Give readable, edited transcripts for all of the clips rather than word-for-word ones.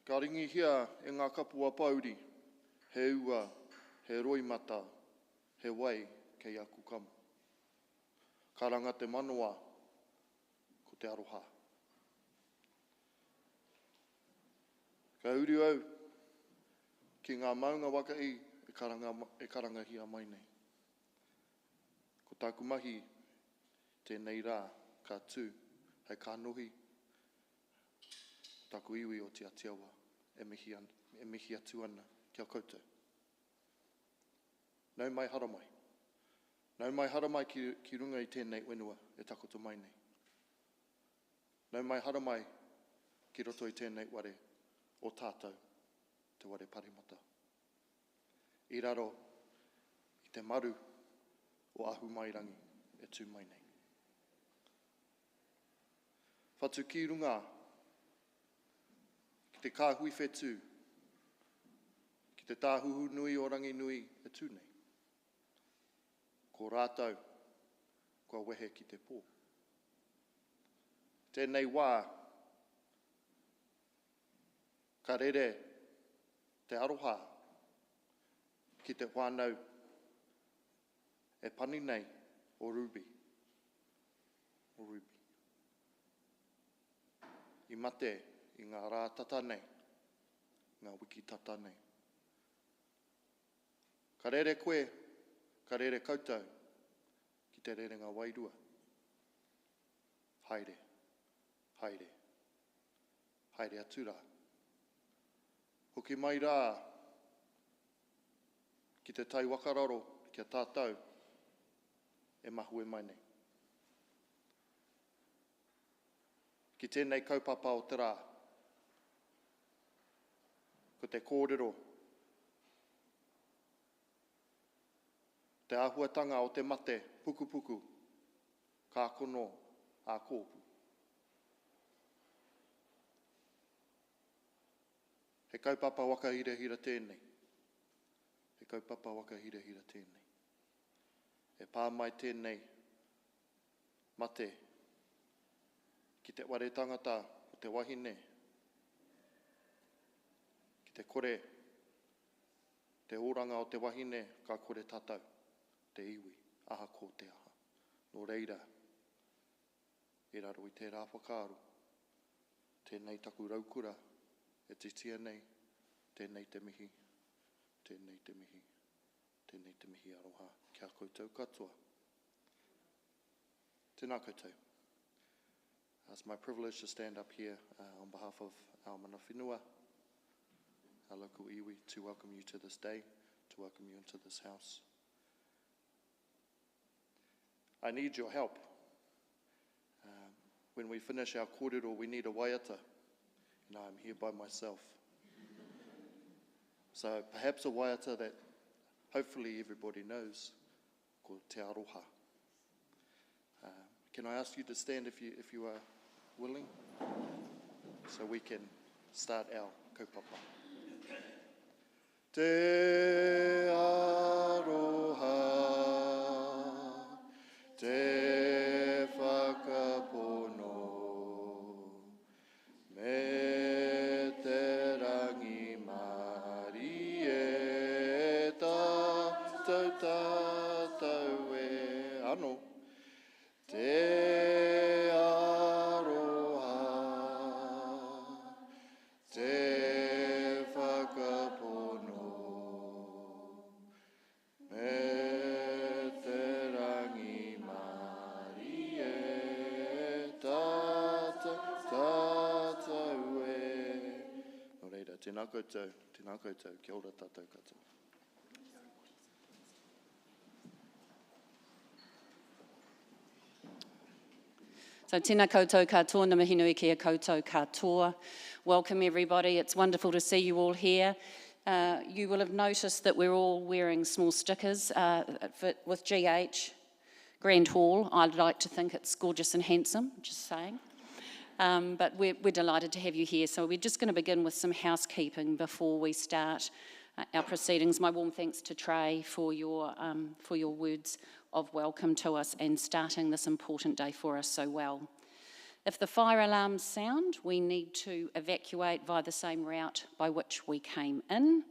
Ka ringi hia e ngā kapua pauri, he ua, he roimata, he wai kei aku kamu. Ka ranga te manoa, ko te aroha. Ka uri au, ki ngā maunga waka i, e karanga hia mai nei. Ko tāku mahi, tēnei rā, ka tū, hei ka nohi, tāku iwi o te Aotearoa, e mihi atu ana, kia koutou. Nau mai haramai. Nau mai haramai ki runga i tēnei wenua e takoto mai nei. Nau mai haramai ki roto i tēnei ware o tātou, te ware parimata. I raro, i te maru o ahu mai rangi e tū mai nei. Whatu ki runga, ki te kāhui whetū, ki te tāhuhu nui o rangi nui e tū nei. Ko rātou, kua wehe ki te pō. Tēnei wā, ka rere te aroha ki te whānau e pani nei o Ruby. O Ruby. I mate i ngā rā tata nei, ngā wiki tata nei. Ka rere koe, ka rere koutou, ki te rerenga wairua. Haere, haere, haere atura. Hoki mai rā, ki te tai wakararo, ki a tātou, e mahu e mai nei. Ki tēnei kaupapa o te rā, ko te kōrero, te ahuatanga o te mate, pukupuku, kākano-ā-kopu. He kaupapa waka hira tēnei. He kaupapa waka hira tēnei. E pā mai tēnei mate ki te ware tangata o te wahine, ki te kore, te oranga o te wahine, ka kore tatau, te iwi, aha ko te aha. Nō reira, e raro i te rā whakaaru, tēnei taku raukura, e titia nei, tēnei te mihi, tēnei te mihi, tēnei te mihi aroha, kia koutou katoa. Tēnā koutou. It's my privilege to stand up here on behalf of our mana whenua, our local iwi, to welcome you to this day, to welcome you into this house. I need your help. When we finish our kōrero, we need a waiata. And I'm here by myself. So perhaps a waiata that hopefully everybody knows, called Te Aroha. Can I ask you to stand if you are willing? So we can start our kaupapa. Te Aroha, te whakapono, me te rangi mari e tātou e ano. Te aroha, te whakapono, me te rangi mari e tātou e. Nō reira, tēnā koutou, kia ora tātou katoa. So tēnā koutou katoa, na mihinui kia koutou katoa. Welcome everybody, it's wonderful to see you all here. You will have noticed that we're all wearing small stickers with GH, Grand Hall. I'd like to think it's gorgeous and handsome, just saying. But we're delighted to have you here. So we're just going to begin with some housekeeping before we start our proceedings. My warm thanks to Trey for your words of welcome to us and starting this important day for us so well. If the fire alarms sound, we need to evacuate via the same route by which we came in.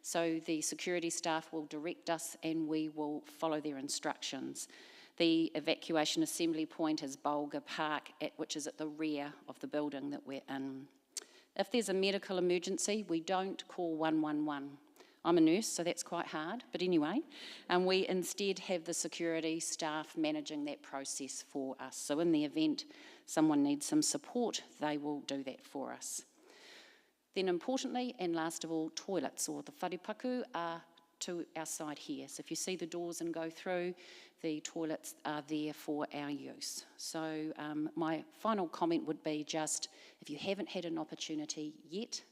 So the security staff will direct us and we will follow their instructions. The evacuation assembly point is Bulga Park, which is at the rear of the building that we're in. If there's a medical emergency, we don't call 111. I'm a nurse, so that's quite hard, but anyway, we instead have the security staff managing that process for us. So in the event someone needs some support, they will do that for us. Then importantly, and last of all, toilets, or the wharepaku, are to our side here. So if you see the doors and go through, the toilets are there for our use. So my final comment would be just, if you haven't had an opportunity yet,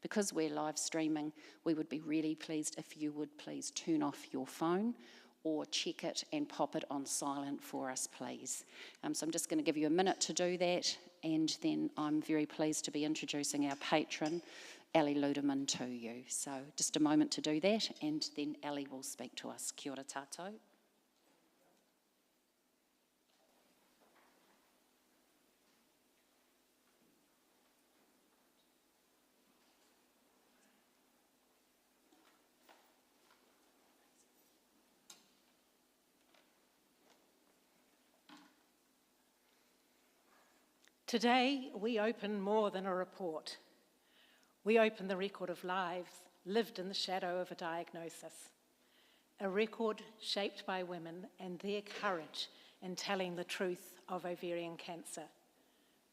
because we're live streaming, we would be really pleased if you would please turn off your phone or check it and pop it on silent for us, please. So I'm just going to give you a minute to do that, and then I'm very pleased to be introducing our patron, Ali Ludeman, to you. So just a moment to do that, and then Ali will speak to us. Kia ora tātou. Today, we open more than a report. We open the record of lives lived in the shadow of a diagnosis. A record shaped by women and their courage in telling the truth of ovarian cancer.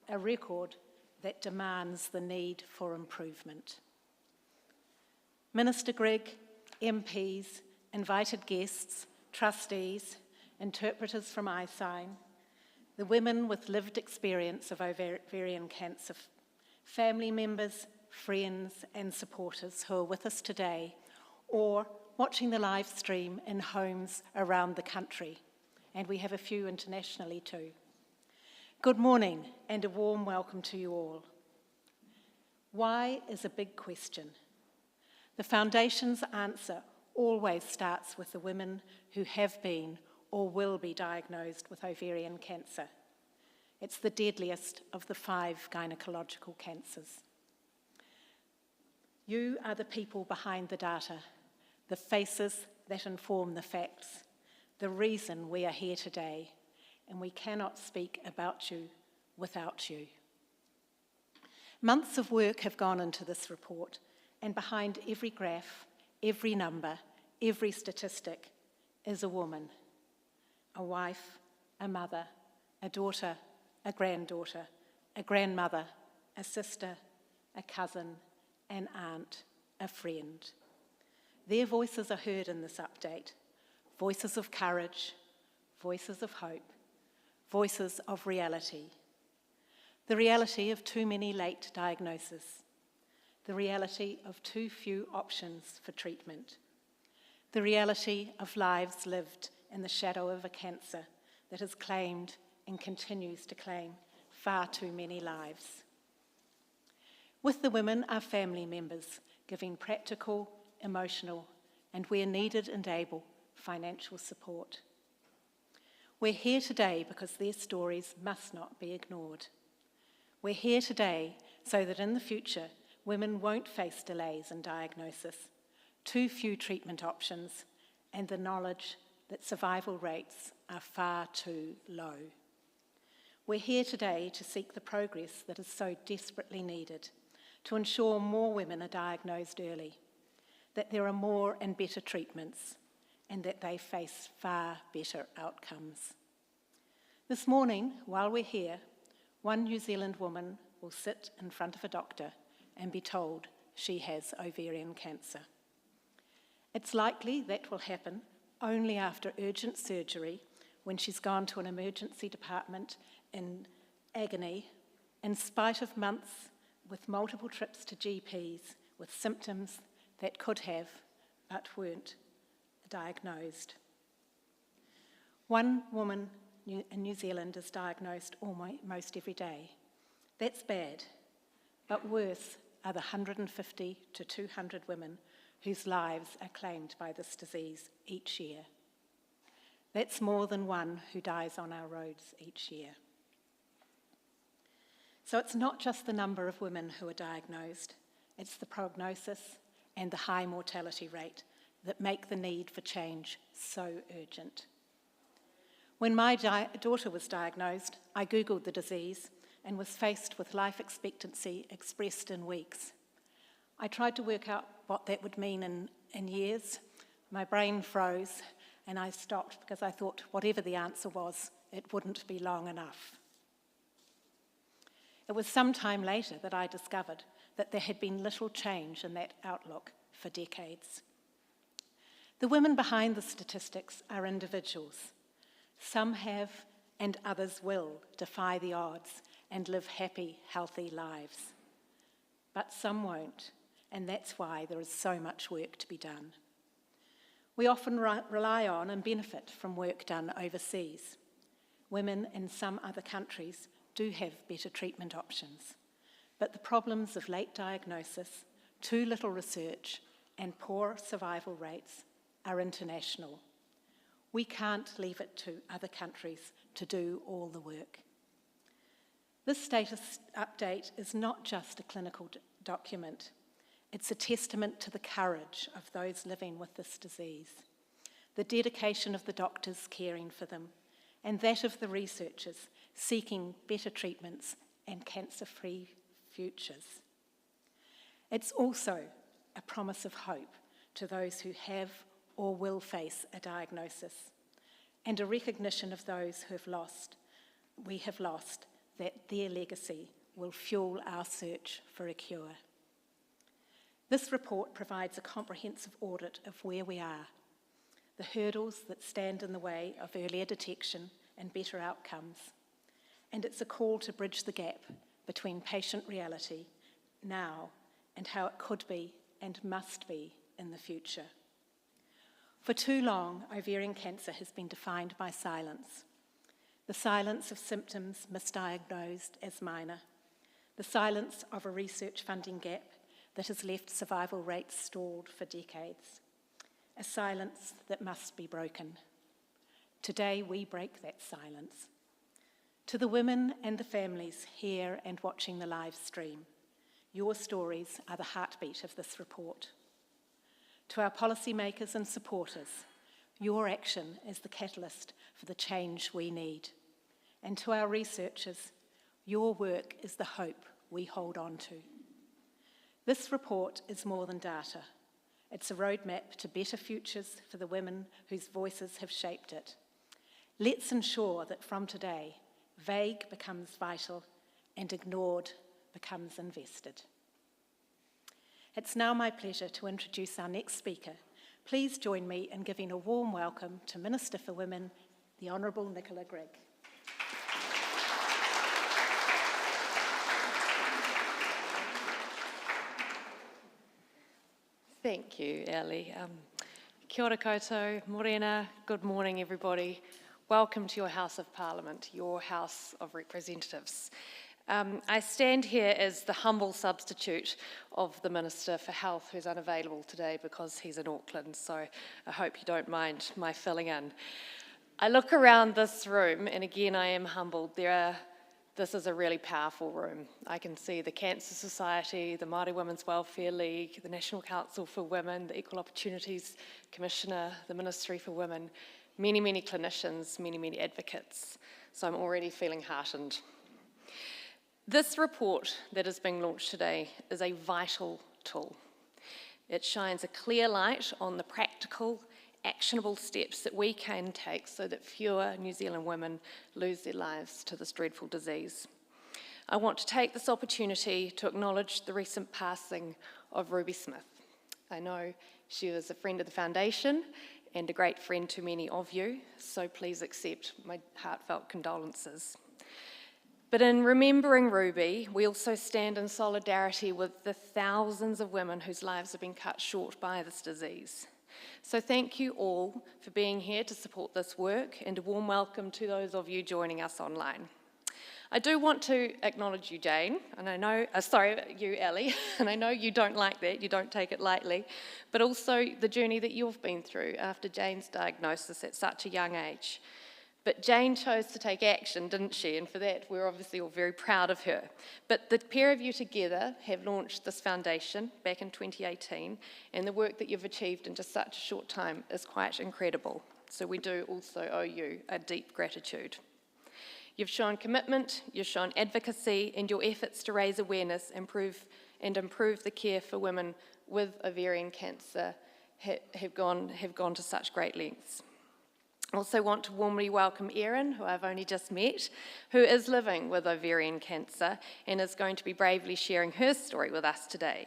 A record that demands the need for improvement. Minister Grigg, MPs, invited guests, trustees, interpreters from iSign, the women with lived experience of ovarian cancer, family members, friends and supporters who are with us today or watching the live stream in homes around the country, and we have a few internationally too. Good morning and a warm welcome to you all. Why is a big question. The Foundation's answer always starts with the women who have been or will be diagnosed with ovarian cancer. It's the deadliest of the 5 gynecological cancers. You are the people behind the data, the faces that inform the facts, the reason we are here today, and we cannot speak about you without you. Months of work have gone into this report, and behind every graph, every number, every statistic is a woman. A wife, a mother, a daughter, a granddaughter, a grandmother, a sister, a cousin, an aunt, a friend. Their voices are heard in this update, voices of courage, voices of hope, voices of reality. The reality of too many late diagnoses, the reality of too few options for treatment, the reality of lives lived in the shadow of a cancer that has claimed and continues to claim far too many lives. With the women are family members giving practical, emotional, and where needed and able, financial support. We're here today because their stories must not be ignored. We're here today so that in the future, women won't face delays in diagnosis, too few treatment options, and the knowledge that survival rates are far too low. We're here today to seek the progress that is so desperately needed, to ensure more women are diagnosed early, that there are more and better treatments, and that they face far better outcomes. This morning, while we're here, one New Zealand woman will sit in front of a doctor and be told she has ovarian cancer. It's likely that will happen only after urgent surgery when she's gone to an emergency department in agony, in spite of months with multiple trips to GPs with symptoms that could have but weren't diagnosed. One woman in New Zealand is diagnosed almost every day. That's bad, but worse are the 150 to 200 women whose lives are claimed by this disease each year. That's more than one who dies on our roads each year. So it's not just the number of women who are diagnosed, it's the prognosis and the high mortality rate that make the need for change so urgent. When my daughter was diagnosed, I Googled the disease and was faced with life expectancy expressed in weeks. I tried to work out what that would mean in years. My brain froze and I stopped because I thought whatever the answer was, it wouldn't be long enough. It was some time later that I discovered that there had been little change in that outlook for decades. The women behind the statistics are individuals. Some have and others will defy the odds and live happy, healthy lives. But some won't, and that's why there is so much work to be done. We often rely on and benefit from work done overseas. Women in some other countries do have better treatment options, but the problems of late diagnosis, too little research, and poor survival rates are international. We can't leave it to other countries to do all the work. This status update is not just a clinical document. It's a testament to the courage of those living with this disease, the dedication of the doctors caring for them, and that of the researchers seeking better treatments and cancer-free futures. It's also a promise of hope to those who have or will face a diagnosis, and a recognition of those who we have lost, that their legacy will fuel our search for a cure. This report provides a comprehensive audit of where we are, the hurdles that stand in the way of earlier detection and better outcomes, and it's a call to bridge the gap between patient reality now and how it could be and must be in the future. For too long, ovarian cancer has been defined by silence. The silence of symptoms misdiagnosed as minor, the silence of a research funding gap that has left survival rates stalled for decades, a silence that must be broken. Today, we break that silence. To the women and the families here and watching the live stream, your stories are the heartbeat of this report. To our policymakers and supporters, your action is the catalyst for the change we need. And to our researchers, your work is the hope we hold on to. This report is more than data. It's a roadmap to better futures for the women whose voices have shaped it. Let's ensure that from today, vague becomes vital and ignored becomes invested. It's now my pleasure to introduce our next speaker. Please join me in giving a warm welcome to Minister for Women, the Honourable Nicola Grigg. Thank you, Ellie. Kia ora koutou, morena, good morning everybody. Welcome to your House of Parliament, your House of Representatives. I stand here as the humble substitute of the Minister for Health, who's unavailable today because he's in Auckland, so I hope you don't mind my filling in. I look around this room, and again I am humbled. This is a really powerful room. I can see the Cancer Society, the Māori Women's Welfare League, the National Council for Women, the Equal Opportunities Commissioner, the Ministry for Women, many, many clinicians, many, many advocates. So I'm already feeling heartened. This report that is being launched today is a vital tool. It shines a clear light on the practical, actionable steps that we can take so that fewer New Zealand women lose their lives to this dreadful disease. I want to take this opportunity to acknowledge the recent passing of Ruby Smith. I know she was a friend of the Foundation and a great friend to many of you, so please accept my heartfelt condolences. But in remembering Ruby, we also stand in solidarity with the thousands of women whose lives have been cut short by this disease. So thank you all for being here to support this work, and a warm welcome to those of you joining us online. I do want to acknowledge you, Jane, and I know, you, Ellie, and I know you don't like that, you don't take it lightly, but also the journey that you've been through after Jane's diagnosis at such a young age. But Jane chose to take action, didn't she? And for that, we're obviously all very proud of her. But the pair of you together have launched this foundation back in 2018, and the work that you've achieved in just such a short time is quite incredible. So we do also owe you a deep gratitude. You've shown commitment, you've shown advocacy, and your efforts to raise awareness and improve the care for women with ovarian cancer have gone to such great lengths. I also want to warmly welcome Erin, who I've only just met, who is living with ovarian cancer and is going to be bravely sharing her story with us today.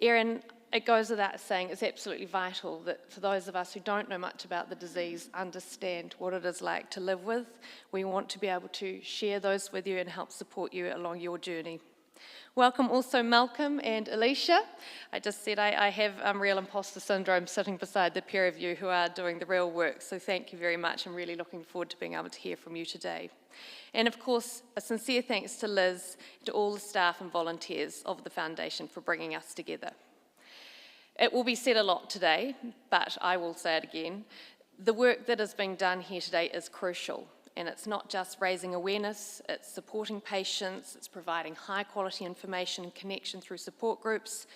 Erin, it goes without saying, it's absolutely vital that for those of us who don't know much about the disease, understand what it is like to live with. We want to be able to share those with you and help support you along your journey. Welcome also Malcolm and Alicia. I just said I have real imposter syndrome sitting beside the pair of you who are doing the real work, so thank you very much. I'm really looking forward to being able to hear from you today. And of course, a sincere thanks to Liz, to all the staff and volunteers of the Foundation for bringing us together. It will be said a lot today, but I will say it again. The work that is being done here today is crucial. And it's not just raising awareness, it's supporting patients, it's providing high quality information and connection through support groups,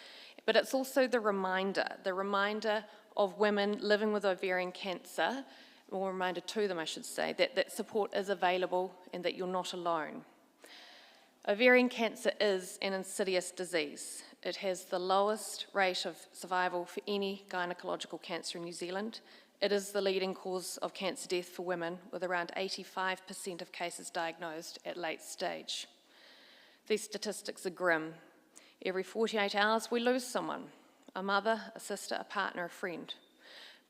but it's also the reminder of women living with ovarian cancer, or a reminder to them, I should say, that support is available and that you're not alone. Ovarian cancer is an insidious disease. It has the lowest rate of survival for any gynecological cancer in New Zealand. It is the leading cause of cancer death for women, with around 85% of cases diagnosed at late stage. These statistics are grim. Every 48 hours we lose someone, a mother, a sister, a partner, a friend.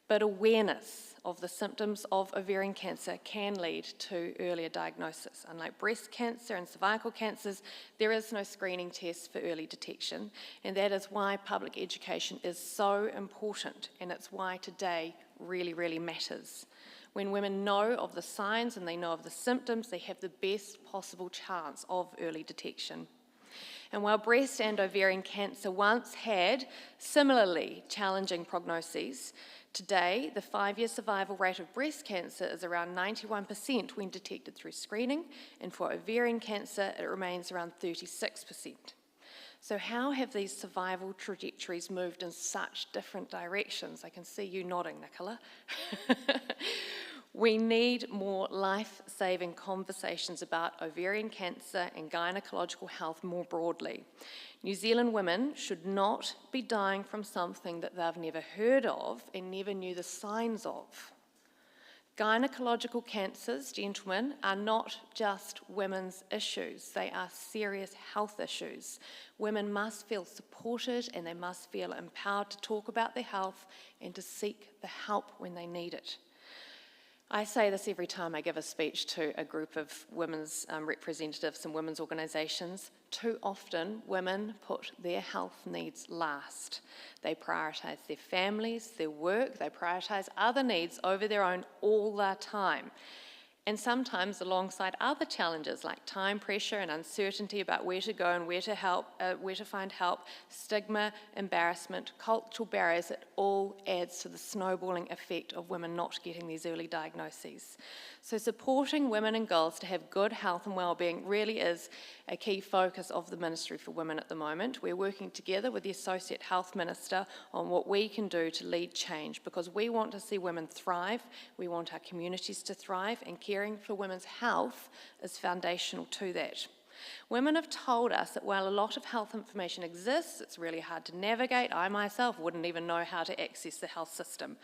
But awareness of the symptoms of ovarian cancer can lead to earlier diagnosis. Unlike breast cancer and cervical cancers, there is no screening test for early detection, and that is why public education is so important, and it's why today really, really matters. When women know of the signs and they know of the symptoms, they have the best possible chance of early detection. And while breast and ovarian cancer once had similarly challenging prognoses, today the 5-year survival rate of breast cancer is around 91% when detected through screening, and for ovarian cancer it remains around 36%. So how have these survival trajectories moved in such different directions? I can see you nodding, Nicola. We need more life-saving conversations about ovarian cancer and gynecological health more broadly. New Zealand women should not be dying from something that they've never heard of and never knew the signs of. Gynecological cancers, gentlemen, are not just women's issues. They are serious health issues. Women must feel supported and they must feel empowered to talk about their health and to seek the help when they need it. I say this every time I give a speech to a group of women's representatives and women's organisations. Too often, women put their health needs last. They prioritise their families, their work, they prioritise other needs over their own all the time. And sometimes alongside other challenges like time pressure and uncertainty about where to go and where to find help, stigma, embarrassment, cultural barriers, it all adds to the snowballing effect of women not getting these early diagnoses. So supporting women and girls to have good health and wellbeing really is a key focus of the Ministry for Women at the moment. We're working together with the Associate Health Minister on what we can do to lead change, because we want to see women thrive, we want our communities to thrive, and caring for women's health is foundational to that. Women have told us that while a lot of health information exists, it's really hard to navigate. I myself wouldn't even know how to access the health system.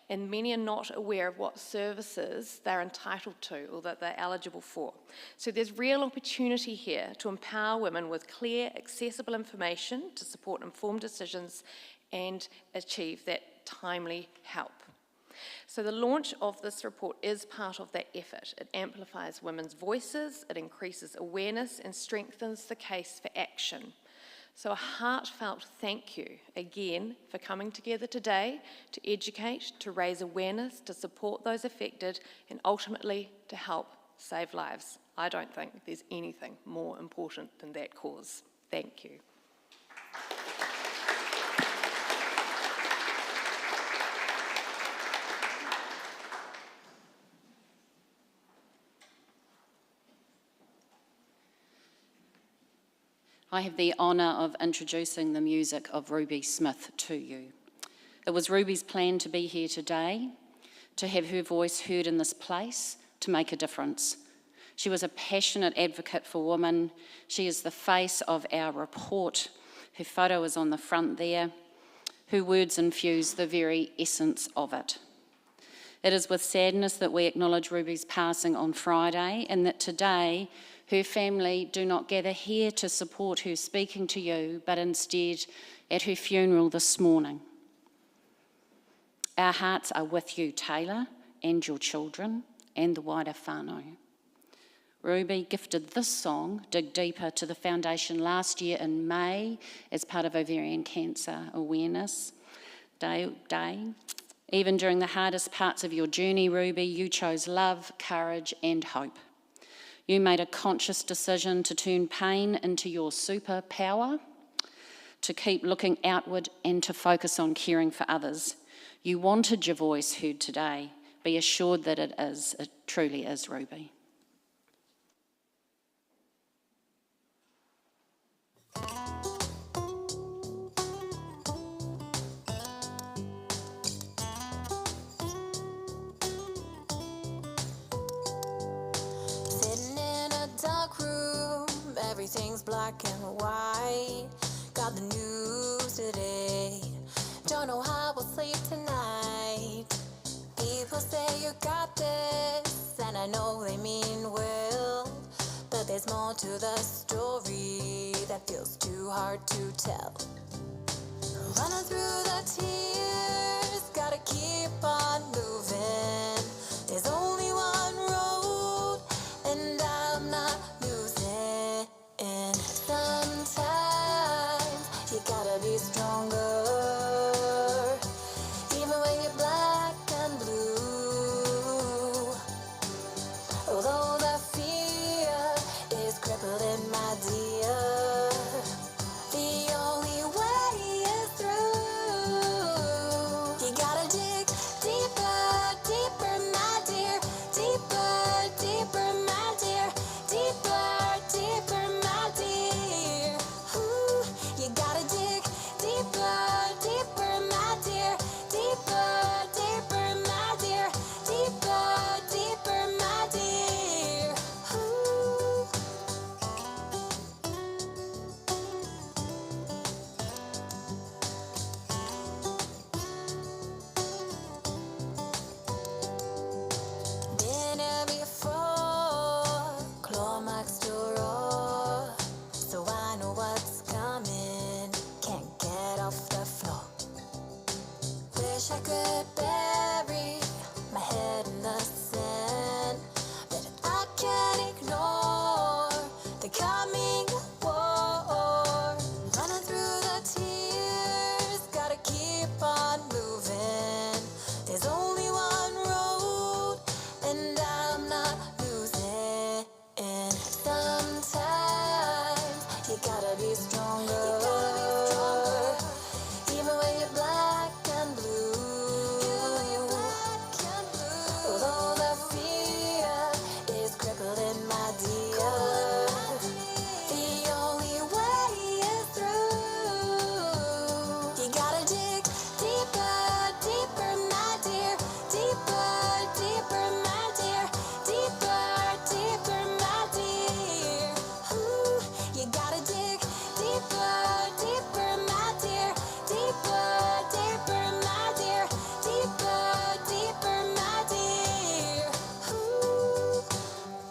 And many are not aware of what services they're entitled to or that they're eligible for. So there's real opportunity here to empower women with clear, accessible information to support informed decisions and achieve that timely help. So the launch of this report is part of that effort. It amplifies women's voices, it increases awareness and strengthens the case for action. So a heartfelt thank you again for coming together today to educate, to raise awareness, to support those affected, and ultimately to help save lives. I don't think there's anything more important than that cause. Thank you. I have the honour of introducing the music of Ruby Smith to you. It was Ruby's plan to be here today, to have her voice heard in this place, to make a difference. She was a passionate advocate for women. She is the face of our report. Her photo is on the front there. Her words infuse the very essence of it. It is with sadness that we acknowledge Ruby's passing on Friday, and that today her family do not gather here to support her speaking to you, but instead at her funeral this morning. Our hearts are with you, Taylor, and your children, and the wider whānau. Ruby gifted this song, Dig Deeper, to the Foundation last year in May as part of Ovarian Cancer Awareness Day. Even during the hardest parts of your journey, Ruby, you chose love, courage, and hope. You made a conscious decision to turn pain into your superpower, to keep looking outward and to focus on caring for others. You wanted your voice heard today. Be assured that it truly is, Ruby. Sitting in a dark room, everything's black and white. Got the news today, don't know how we'll sleep tonight. People say you got this, and I know they mean well, but there's more to the story that feels too hard to tell. Running through the tears, gotta keep on moving. There's only one road, and I'm not losing. Sometimes you gotta be stronger, even when you're black and blue. Although the fear is crippling, my dear, the only way is through. You gotta dig deeper, deeper, my dear, deeper, deeper, my dear, deeper, deeper, my dear. Ooh, you gotta dig deeper, deeper, my dear, deeper, deeper, my dear, deeper, deeper, my dear. Ooh. Been here before, claw marks to roar, so I know what's coming. Can't get off the floor. Wish I could bury my head in the sand, but I can't ignore the coming war. Running through the tears, gotta keep on moving. There's only one road, and I'm not losing. Sometimes you gotta be stronger, even when you're black and blue. Although the fear is crippling, my dear, the only way is through. You gotta dig deeper, deeper, my dear, deeper, deeper, my dear, deeper, deeper, my dear. Ooh, you gotta dig deeper, deeper, my dear, deeper, deeper, my dear, deeper, deeper, my dear. Ooh,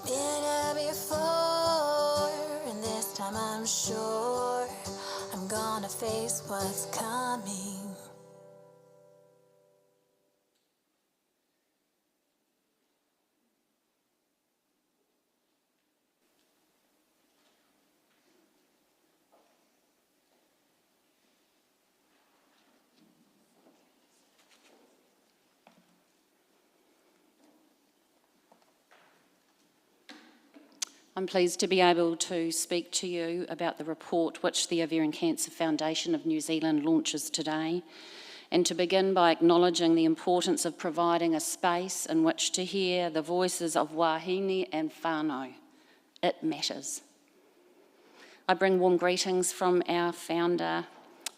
been here before, and this time I'm sure I'm gonna face what's coming. I'm pleased to be able to speak to you about the report which the Ovarian Cancer Foundation of New Zealand launches today, and to begin by acknowledging the importance of providing a space in which to hear the voices of wahine and whānau. It matters. I bring warm greetings from our founder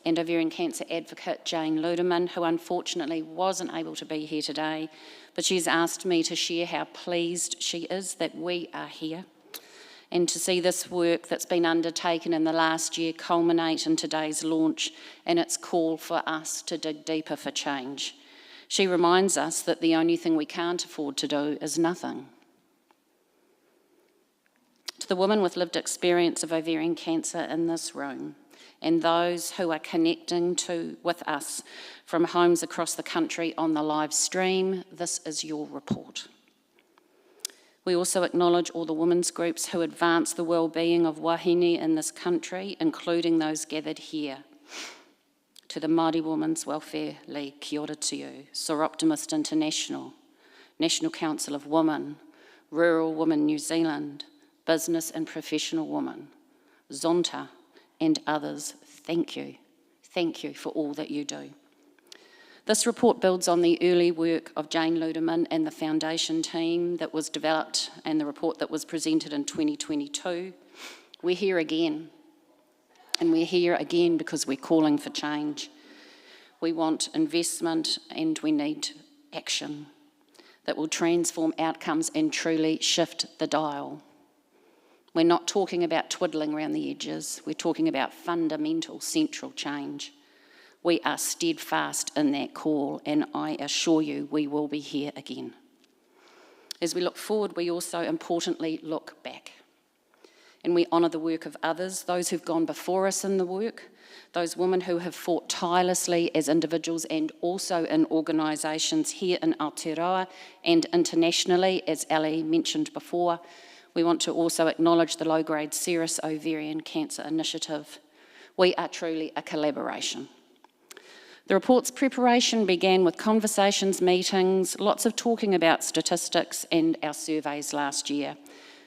and ovarian cancer advocate, Jane Ludeman, who unfortunately wasn't able to be here today, but she's asked me to share how pleased she is that we are here and to see this work that's been undertaken in the last year culminate in today's launch and its call for us to dig deeper for change. She reminds us that the only thing we can't afford to do is nothing. To the women with lived experience of ovarian cancer in this room, and those who are connecting with us from homes across the country on the live stream, this is your report. We also acknowledge all the women's groups who advance the well-being of wahine in this country, including those gathered here. To the Māori Women's Welfare League, kia ora to you, Soar Optimist International, National Council of Women, Rural Women New Zealand, Business and Professional Women, Zonta, and others, thank you. Thank you for all that you do. This report builds on the early work of Jane Ludeman and the foundation team that was developed and the report that was presented in 2022. We're here again, and we're here again because we're calling for change. We want investment and we need action that will transform outcomes and truly shift the dial. We're not talking about twiddling around the edges. We're talking about fundamental, central change. We are steadfast in that call, and I assure you we will be here again. As we look forward, we also importantly look back. And we honour the work of others, those who've gone before us in the work, those women who have fought tirelessly as individuals and also in organisations here in Aotearoa and internationally, as Ali mentioned before. We want to also acknowledge the low-grade serous ovarian cancer initiative. We are truly a collaboration. The report's preparation began with conversations, meetings, lots of talking about statistics and our surveys last year.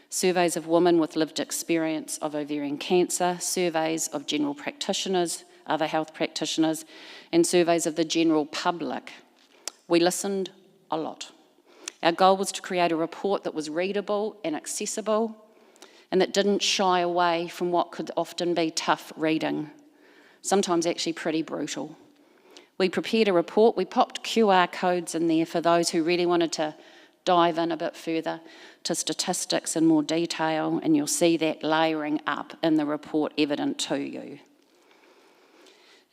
Surveys of women with lived experience of ovarian cancer, surveys of general practitioners, other health practitioners, and surveys of the general public. We listened a lot. Our goal was to create a report that was readable and accessible and that didn't shy away from what could often be tough reading, sometimes actually pretty brutal. We prepared a report, we popped QR codes in there for those who really wanted to dive in a bit further to statistics in more detail, and you'll see that layering up in the report evident to you.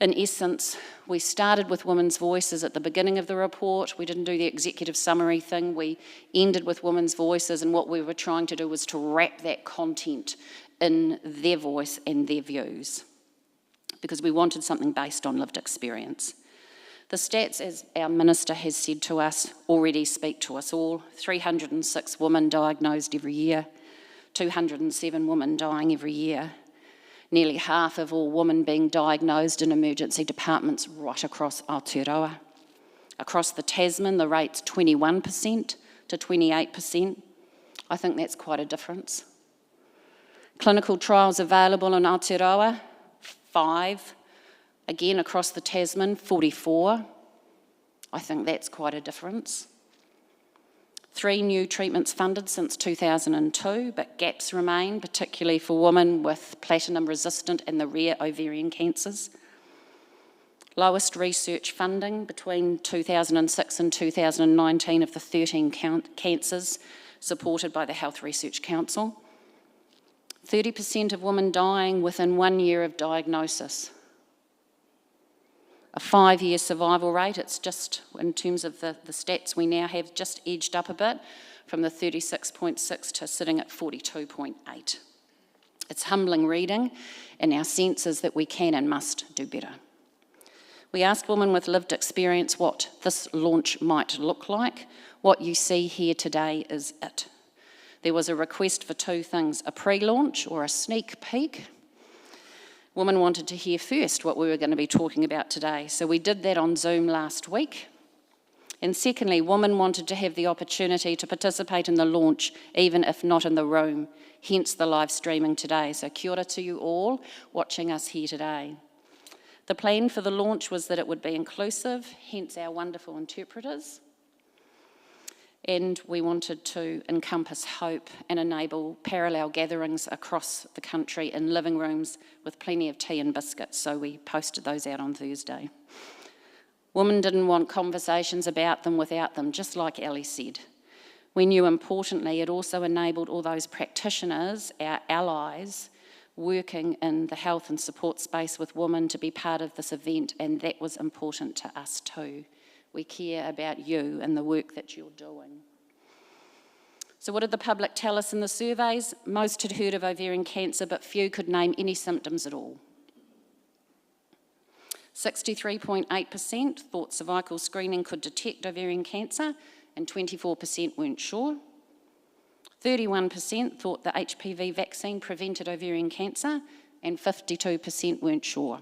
In essence, we started with women's voices at the beginning of the report. We didn't do the executive summary thing. We ended with women's voices, and what we were trying to do was to wrap that content in their voice and their views, because we wanted something based on lived experience. The stats, as our minister has said to us, already speak to us all. 306 women diagnosed every year, 207 women dying every year. Nearly half of all women being diagnosed in emergency departments right across Aotearoa. Across the Tasman, the rate's 21% to 28%. I think that's quite a difference. Clinical trials available in Aotearoa, 5. Again, across the Tasman, 44. I think that's quite a difference. 3 new treatments funded since 2002, but gaps remain, particularly for women with platinum-resistant and the rare ovarian cancers. Lowest research funding between 2006 and 2019 of the 13 cancers supported by the Health Research Council. 30% of women dying within 1 year of diagnosis. A 5-year survival rate, it's just, in terms of the stats we now have, just edged up a bit from the 36.6 to sitting at 42.8. It's humbling reading, and our sense is that we can and must do better. We asked women with lived experience what this launch might look like. What you see here today is it. There was a request for 2 things, a pre-launch or a sneak peek. Women wanted to hear first what we were going to be talking about today, so we did that on Zoom last week. And secondly, women wanted to have the opportunity to participate in the launch, even if not in the room, hence the live streaming today. So kia ora to you all watching us here today. The plan for the launch was that it would be inclusive, hence our wonderful interpreters. and we wanted to encompass hope and enable parallel gatherings across the country in living rooms with plenty of tea and biscuits, so we posted those out on Thursday. Women didn't want conversations about them without them, just like Ellie said. We knew importantly it also enabled all those practitioners, our allies, working in the health and support space with women to be part of this event, and that was important to us too. We care about you and the work that you're doing. So what did the public tell us in the surveys? Most had heard of ovarian cancer, but few could name any symptoms at all. 63.8% thought cervical screening could detect ovarian cancer, and 24% weren't sure. 31% thought the HPV vaccine prevented ovarian cancer, and 52% weren't sure.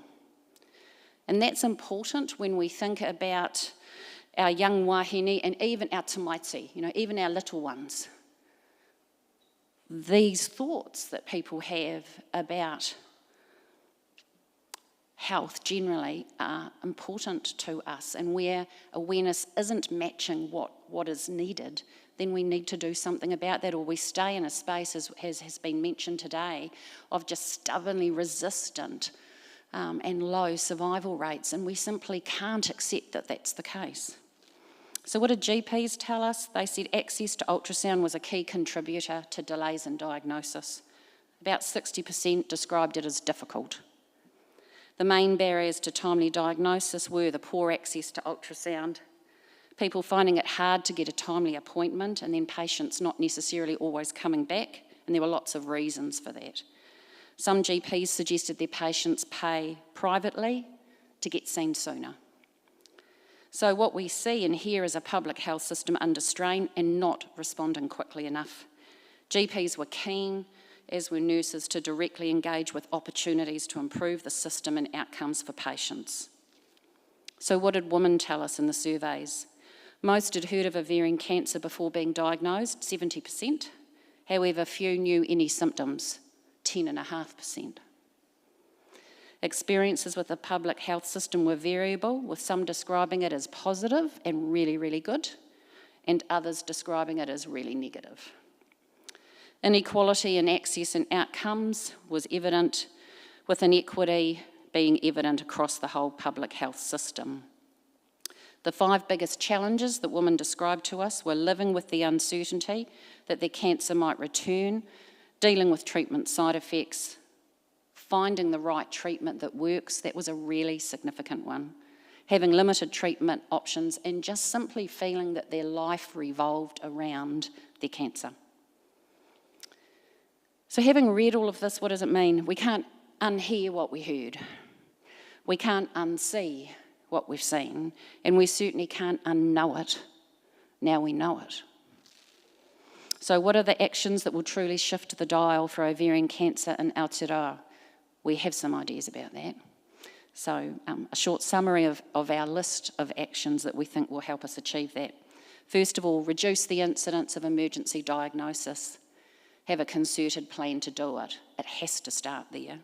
And that's important when we think about our young wahine and even our tamaiti, even our little ones. These thoughts that people have about health generally are important to us, and where awareness isn't matching what is needed, then we need to do something about that, or we stay in a space, as has been mentioned today, of just stubbornly resistant and low survival rates, and we simply can't accept that that's the case. So what did GPs tell us? They said access to ultrasound was a key contributor to delays in diagnosis. About 60% described it as difficult. The main barriers to timely diagnosis were the poor access to ultrasound, people finding it hard to get a timely appointment, and then patients not necessarily always coming back, and there were lots of reasons for that. Some GPs suggested their patients pay privately to get seen sooner. So what we see and hear is a public health system under strain and not responding quickly enough. GPs were keen, as were nurses, to directly engage with opportunities to improve the system and outcomes for patients. So what did women tell us in the surveys? Most had heard of ovarian cancer before being diagnosed, 70%. However, few knew any symptoms, 10.5%. Experiences with the public health system were variable, with some describing it as positive and really, really good, and others describing it as really negative. Inequality in access and outcomes was evident, with inequity being evident across the whole public health system. The 5 biggest challenges that women described to us were living with the uncertainty that their cancer might return, dealing with treatment side effects, finding the right treatment that works, that was a really significant one, having limited treatment options, and just simply feeling that their life revolved around their cancer. So having read all of this, what does it mean? We can't unhear what we heard. We can't unsee what we've seen, and we certainly can't unknow it. Now we know it. So what are the actions that will truly shift the dial for ovarian cancer in Aotearoa? We have some ideas about that. So a short summary of our list of actions that we think will help us achieve that. First of all, reduce the incidence of emergency diagnosis. Have a concerted plan to do it. It has to start there.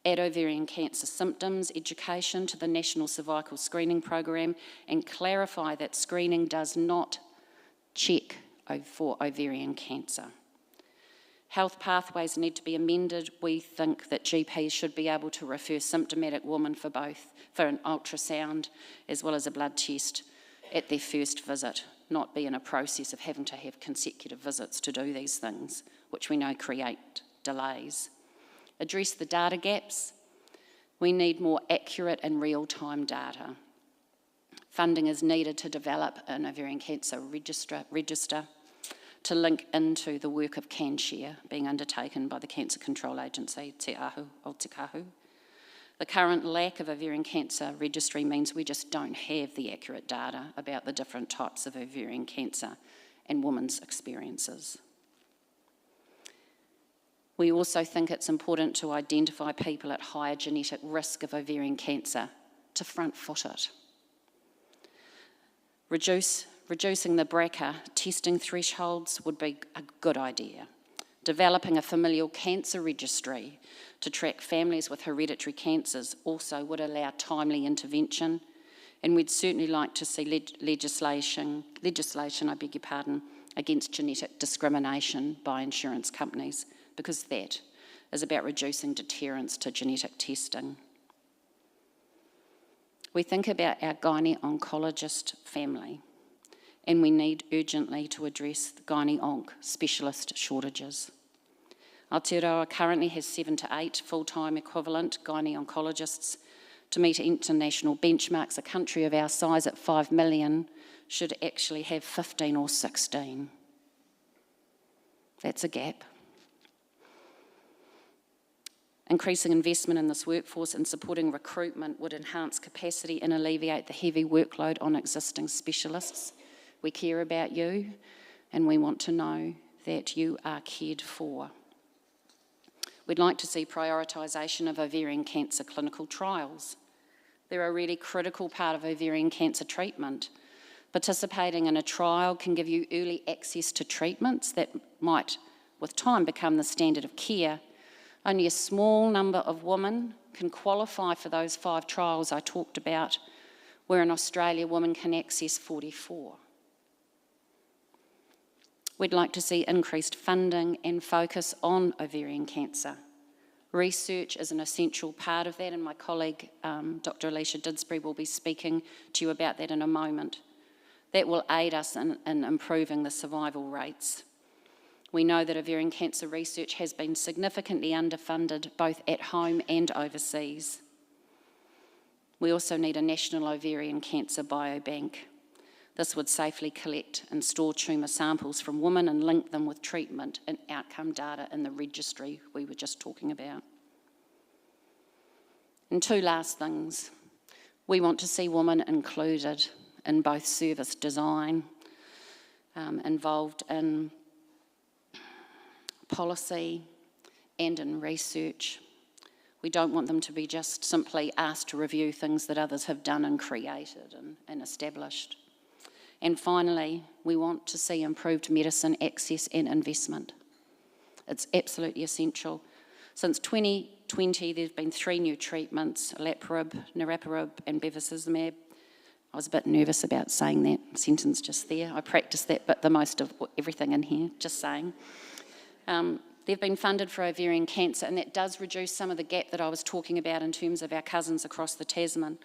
Add ovarian cancer symptoms education to the National Cervical Screening Program, and clarify that screening does not check for ovarian cancer. Health pathways need to be amended. We think that GPs should be able to refer symptomatic women for an ultrasound as well as a blood test at their first visit, not be in a process of having to have consecutive visits to do these things, which we know create delays. Address the data gaps. We need more accurate and real-time data. Funding is needed to develop an ovarian cancer register to link into the work of CanShare being undertaken by the Cancer Control Agency, Te Ahu Aotearoa. The current lack of ovarian cancer registry means we just don't have the accurate data about the different types of ovarian cancer and women's experiences. We also think it's important to identify people at higher genetic risk of ovarian cancer, to front foot it. Reducing the BRCA testing thresholds would be a good idea. Developing a familial cancer registry to track families with hereditary cancers also would allow timely intervention. And we'd certainly like to see legislation, against genetic discrimination by insurance companies, because that is about reducing deterrence to genetic testing. We think about our gynae-oncologist family, and we need urgently to address the gynae-onc specialist shortages. Aotearoa currently has 7 to 8 full-time equivalent gynae-oncologists. To meet international benchmarks, a country of our size at 5 million should actually have 15 or 16. That's a gap. Increasing investment in this workforce and supporting recruitment would enhance capacity and alleviate the heavy workload on existing specialists. We care about you, and we want to know that you are cared for. We'd like to see prioritisation of ovarian cancer clinical trials. They're a really critical part of ovarian cancer treatment. Participating in a trial can give you early access to treatments that might, with time, become the standard of care. Only a small number of women can qualify for those 5 trials I talked about, where in Australia women can access 44. We'd like to see increased funding and focus on ovarian cancer. Research is an essential part of that, and my colleague, Dr. Alicia Didsbury, will be speaking to you about that in a moment. That will aid us in improving the survival rates. We know that ovarian cancer research has been significantly underfunded, both at home and overseas. We also need a national ovarian cancer biobank. This would safely collect and store tumour samples from women and link them with treatment and outcome data in the registry we were just talking about. And 2 last things. We want to see women included in both service design, involved in policy and in research. We don't want them to be just simply asked to review things that others have done and created and established. And finally, we want to see improved medicine access and investment. It's absolutely essential. Since 2020, there's been 3 new treatments, olaparib, niraparib and bevacizumab. I was a bit nervous about saying that sentence just there. I practiced that bit the most of everything in here, just saying. They've been funded for ovarian cancer, and that does reduce some of the gap that I was talking about in terms of our cousins across the Tasman.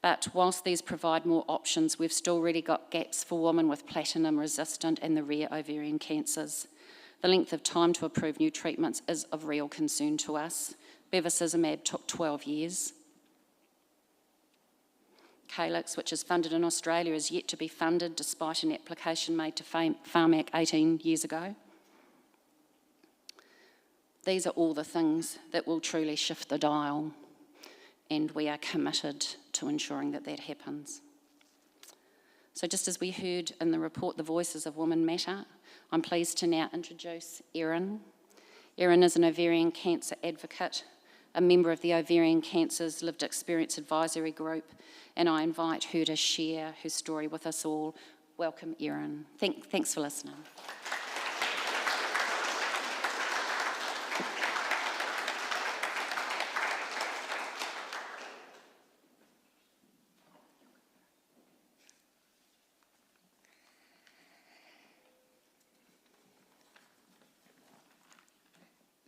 But whilst these provide more options, we've still really got gaps for women with platinum-resistant and the rare ovarian cancers. The length of time to approve new treatments is of real concern to us. Bevacizumab took 12 years. Calyx, which is funded in Australia, is yet to be funded despite an application made to Pharmac 18 years ago. These are all the things that will truly shift the dial, and we are committed to ensuring that that happens. So just as we heard in the report, The Voices of Women Matter, I'm pleased to now introduce Erin. Erin is an ovarian cancer advocate, a member of the Ovarian Cancers Lived Experience Advisory Group, and I invite her to share her story with us all. Welcome, Erin. Thanks for listening.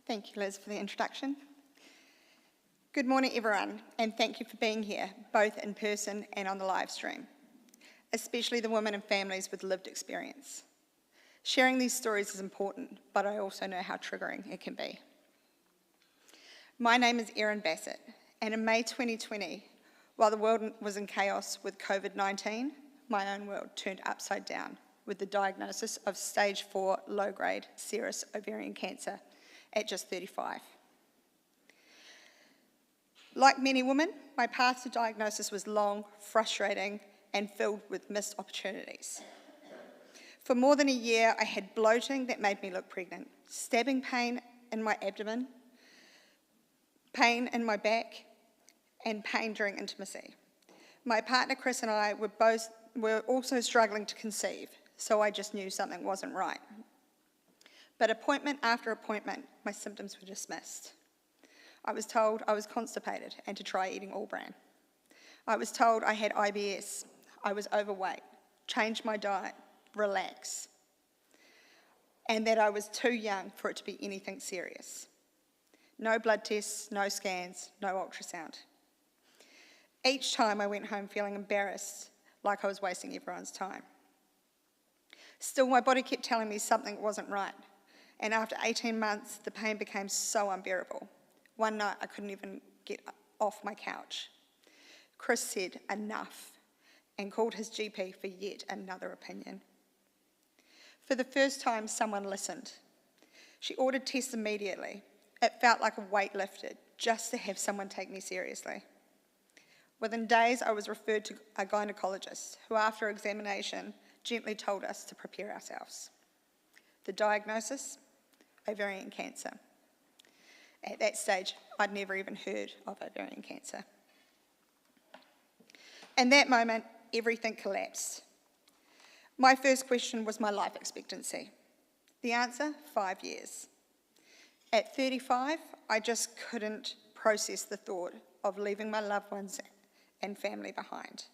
Thank you, Liz, for the introduction. Good morning, everyone, and thank you for being here, both in person and on the live stream, especially the women and families with lived experience. Sharing these stories is important, but I also know how triggering it can be. My name is Erin Bassett, and in May 2020, while the world was in chaos with COVID-19, my own world turned upside down with the diagnosis of stage 4 low-grade serous ovarian cancer at just 35. Like many women, my path to diagnosis was long, frustrating, and filled with missed opportunities. For more than a year, I had bloating that made me look pregnant, stabbing pain in my abdomen, pain in my back, and pain during intimacy. My partner Chris and I were also struggling to conceive, so I just knew something wasn't right. But appointment after appointment, my symptoms were dismissed. I was told I was constipated and to try eating all bran. I was told I had IBS, I was overweight, change my diet, relax, and that I was too young for it to be anything serious. No blood tests, no scans, no ultrasound. Each time I went home feeling embarrassed, like I was wasting everyone's time. Still, my body kept telling me something wasn't right, and after 18 months, the pain became so unbearable. One night, I couldn't even get off my couch. Chris said, "Enough," and called his GP for yet another opinion. For the first time, someone listened. She ordered tests immediately. It felt like a weight lifted just to have someone take me seriously. Within days, I was referred to a gynecologist who, after examination, gently told us to prepare ourselves. The diagnosis? Ovarian cancer. At that stage, I'd never even heard of ovarian cancer. In that moment, everything collapsed. My first question was my life expectancy. The answer, 5 years. At 35, I just couldn't process the thought of leaving my loved ones and family behind.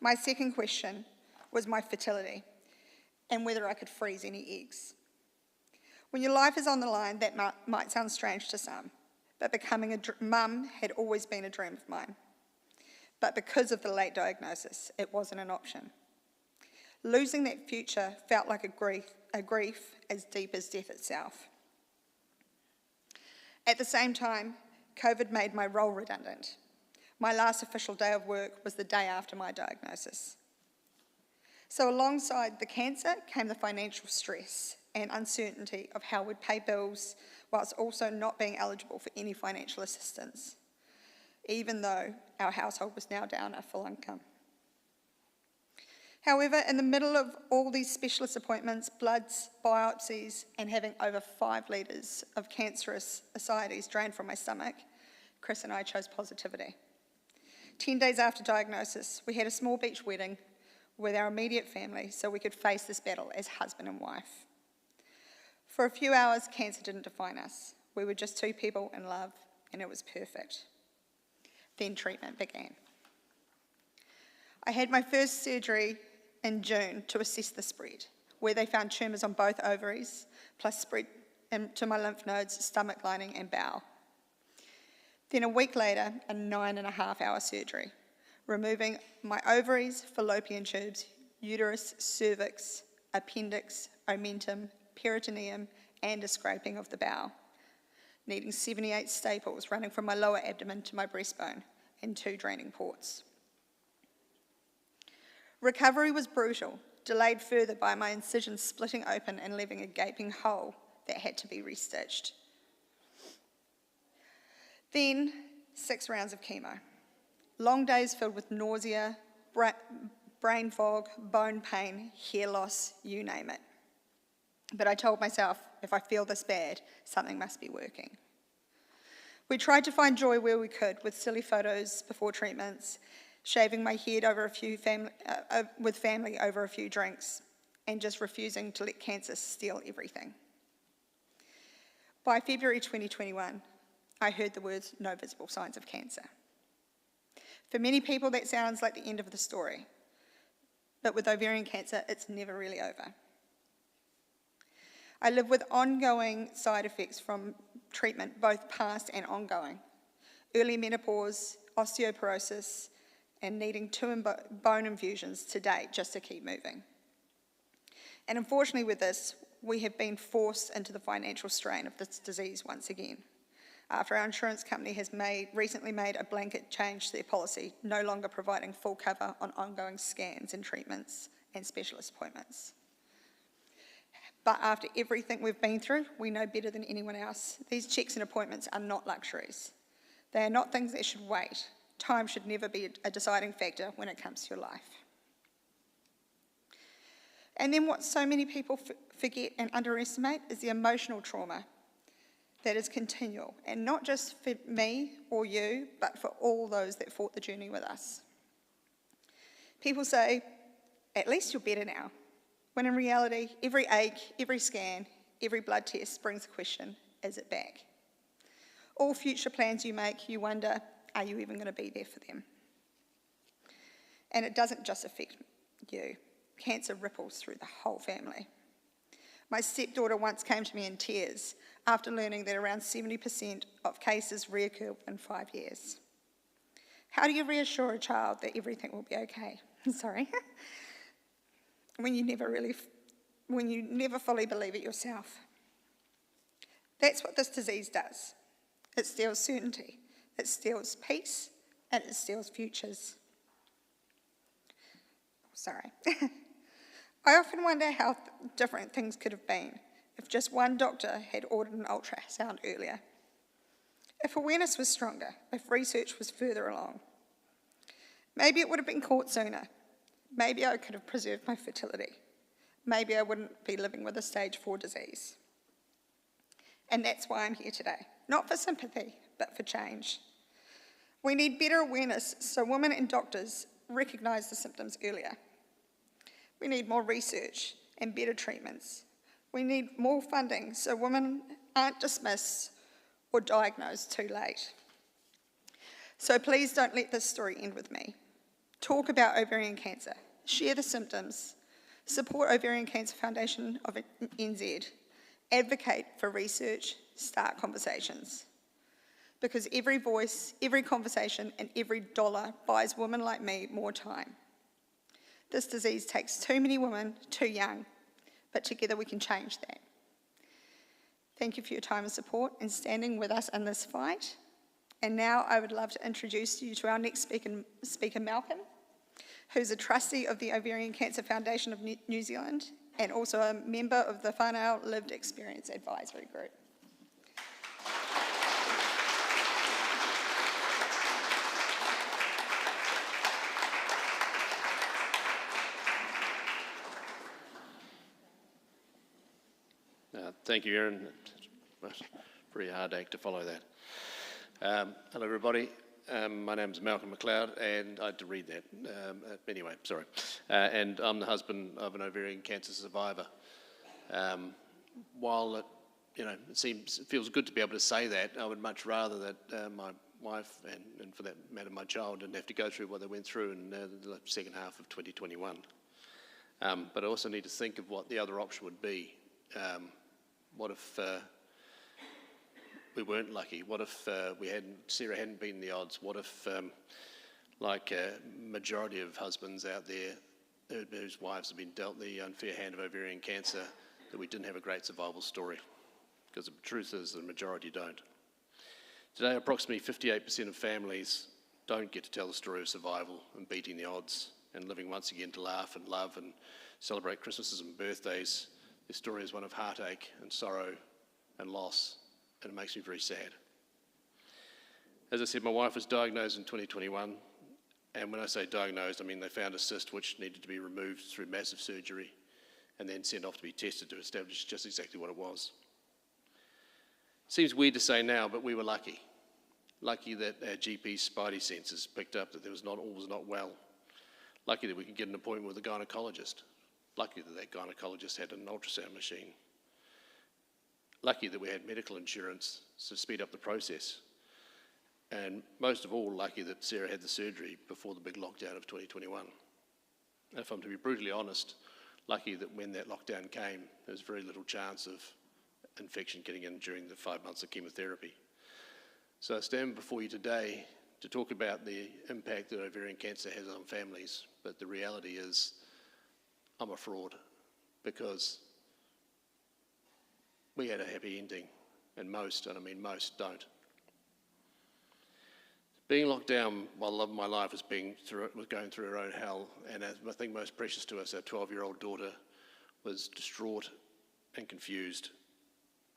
My second question was my fertility and whether I could freeze any eggs. When your life is on the line, that might sound strange to some, but becoming a mum had always been a dream of mine. But because of the late diagnosis, it wasn't an option. Losing that future felt like a grief as deep as death itself. At the same time, COVID made my role redundant. My last official day of work was the day after my diagnosis. So alongside the cancer came the financial stress and uncertainty of how we'd pay bills, whilst also not being eligible for any financial assistance, even though our household was now down a full income. However, in the middle of all these specialist appointments, bloods, biopsies, and having over 5 litres of cancerous ascites drained from my stomach, Chris and I chose positivity. 10 days after diagnosis, we had a small beach wedding with our immediate family so we could face this battle as husband and wife. For a few hours, cancer didn't define us. We were just 2 people in love, and it was perfect. Then treatment began. I had my first surgery in June to assess the spread, where they found tumours on both ovaries, plus spread to my lymph nodes, stomach lining and bowel. Then a week later, a 9.5-hour surgery, removing my ovaries, fallopian tubes, uterus, cervix, appendix, omentum, peritoneum, and a scraping of the bowel, needing 78 staples running from my lower abdomen to my breastbone and 2 draining ports. Recovery was brutal, delayed further by my incision splitting open and leaving a gaping hole that had to be restitched. Then 6 rounds of chemo. Long days filled with nausea, brain fog, bone pain, hair loss, you name it. But I told myself, if I feel this bad, something must be working. We tried to find joy where we could with silly photos before treatments, shaving my head over with family over a few drinks, and just refusing to let cancer steal everything. By February 2021, I heard the words, "no visible signs of cancer." For many people, that sounds like the end of the story. But with ovarian cancer, it's never really over. I live with ongoing side effects from treatment, both past and ongoing. Early menopause, osteoporosis, and needing 2 bone infusions to date just to keep moving. And unfortunately with this, we have been forced into the financial strain of this disease once again, after our insurance company has recently made a blanket change to their policy, no longer providing full cover on ongoing scans and treatments and specialist appointments. But after everything we've been through, we know better than anyone else, these checks and appointments are not luxuries. They are not things that should wait. Time should never be a deciding factor when it comes to your life. And then what so many people forget and underestimate is the emotional trauma that is continual, and not just for me or you, but for all those that fought the journey with us. People say, "at least you're better now," when in reality, every ache, every scan, every blood test brings the question, is it back? All future plans you make, you wonder, are you even going to be there for them? And it doesn't just affect you. Cancer ripples through the whole family. My stepdaughter once came to me in tears after learning that around 70% of cases reoccur within 5 years. How do you reassure a child that everything will be okay? Sorry. when you never fully believe it yourself. That's what this disease does. It steals certainty, it steals peace, and it steals futures. Sorry. I often wonder how different things could have been if just one doctor had ordered an ultrasound earlier, if awareness was stronger, if research was further along. Maybe it would have been caught sooner. Maybe I could have preserved my fertility. Maybe I wouldn't be living with a stage 4 disease. And that's why I'm here today, not for sympathy, but for change. We need better awareness so women and doctors recognise the symptoms earlier. We need more research and better treatments. We need more funding so women aren't dismissed or diagnosed too late. So please don't let this story end with me. Talk about ovarian cancer, share the symptoms, support Ovarian Cancer Foundation of NZ, advocate for research, start conversations. Because every voice, every conversation, and every dollar buys women like me more time. This disease takes too many women too young, but together we can change that. Thank you for your time and support and standing with us in this fight. And now I would love to introduce you to our next speaker, Malcolm, who's a trustee of the Ovarian Cancer Foundation of New Zealand and also a member of the Whānau Lived Experience Advisory Group. Thank you, Erin. It's a pretty hard act to follow that. Hello, everybody. My name is Malcolm McLeod, and I had to read that. Anyway, sorry. And I'm the husband of an ovarian cancer survivor. While it feels good to be able to say that, I would much rather that my wife and for that matter my child didn't have to go through what they went through in the second half of 2021. But I also need to think of what the other option would be. What if we weren't lucky? What if Sarah hadn't beaten the odds? What if, like a majority of husbands out there whose wives have been dealt the unfair hand of ovarian cancer, that we didn't have a great survival story? Because the truth is the majority don't. Today, approximately 58% of families don't get to tell the story of survival and beating the odds and living once again to laugh and love and celebrate Christmases and birthdays. Their story is one of heartache and sorrow and loss, and it makes me very sad. As I said, my wife was diagnosed in 2021, and when I say diagnosed, I mean they found a cyst which needed to be removed through massive surgery and then sent off to be tested to establish just exactly what it was. Seems weird to say now, but we were lucky. Lucky that our GP's spidey senses picked up that all was not well. Lucky that we could get an appointment with a gynaecologist. Lucky that gynaecologist had an ultrasound machine. Lucky that we had medical insurance to speed up the process. And most of all, lucky that Sarah had the surgery before the big lockdown of 2021. And if I'm to be brutally honest, lucky that when that lockdown came, there was very little chance of infection getting in during the 5 months of chemotherapy. So I stand before you today to talk about the impact that ovarian cancer has on families, but the reality is I'm a fraud because we had a happy ending, and most, and I mean most, don't. Being locked down while love of my life was going through her own hell, and as I think most precious to us, our 12-year-old daughter was distraught and confused,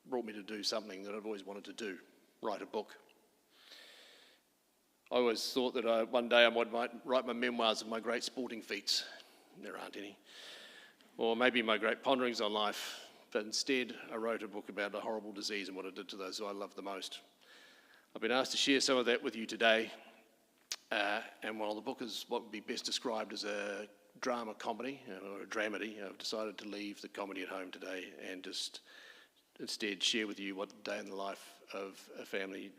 brought me to do something that I've always wanted to do, write a book. I always thought that one day I might write my memoirs of my great sporting feats. There aren't any. Or maybe my great ponderings on life. But instead, I wrote a book about a horrible disease and what it did to those who I love the most. I've been asked to share some of that with you today. And while the book is what would be best described as a drama comedy, or a dramedy, I've decided to leave the comedy at home today and just instead share with you what the day in the life of a family